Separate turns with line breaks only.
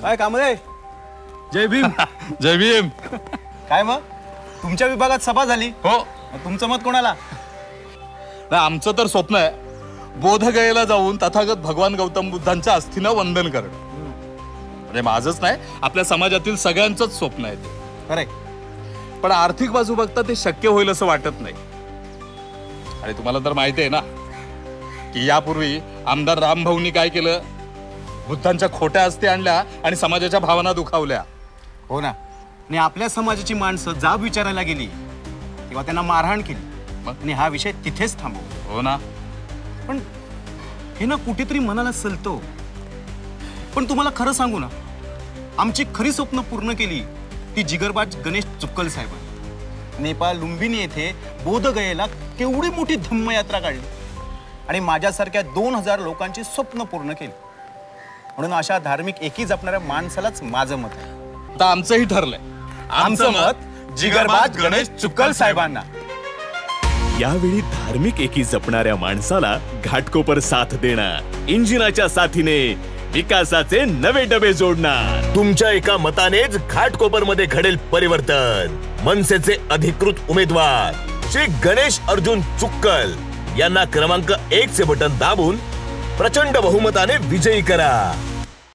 काय कामले?
जय भीम.
जय भीम.
काय मग तुमच्या विभागात सभा झाली?
हो.
तुमचं मत कोणाला?
नाही, आमचं तर स्वप्न आहे बोधगयेला जाऊन तथागत भगवान गौतम बुद्धांच्या अस्थीनं वंदन करणं. म्हणजे माझंच नाही, आपल्या समाजातील सगळ्यांचंच स्वप्न आहे ते.
खरंय.
पण आर्थिक बाजू बघता ते शक्य होईल असं वाटत नाही. आणि तुम्हाला तर माहिती आहे ना की यापूर्वी आमदार रामभाऊंनी काय केलं? बुद्धांच्या खोट्या अस्थी आणल्या आणि समाजाच्या भावना दुखावल्या.
हो ना. आणि आपल्या समाजाची माणसं जाब विचारायला गेली तेव्हा त्यांना मारहाण केली आणि हा विषय तिथेच थांबवला.
हो ना.
पण हे ना कुठेतरी मनाला सलतो. पण तुम्हाला खरं सांगू ना, आमची खरी स्वप्न पूर्ण केली ती जिगरबाज गणेश चुक्कल साहेबांनी. नेपाळ लुंबिनी येथे बोधगयेला केवढी मोठी धम्मयात्रा काढली आणि माझ्यासारख्या 2000 लोकांची स्वप्न पूर्ण केली. म्हणून अशा धार्मिक एकी जपणाऱ्या माणसालाच माझं मत आहे.
तर आमचंही ठरलंय.
आमचं मत जिगरबाज गणेश चुक्कल साहेबांना.
यावेळी धार्मिक एकी जपणाऱ्या माणसाला घाटकोपर साथ देणार. इंजिनाच्या साथीने विकासाचे नवे डबे जोडणार.
तुमच्या एका मतानेच घाटकोपर मध्ये घडेल परिवर्तन. मनसेचे अधिकृत उमेदवार श्री गणेश अर्जुन चुक्कल यांना क्रमांक 1 चे बटन दाबून प्रचंड बहुमताने विजयी करा.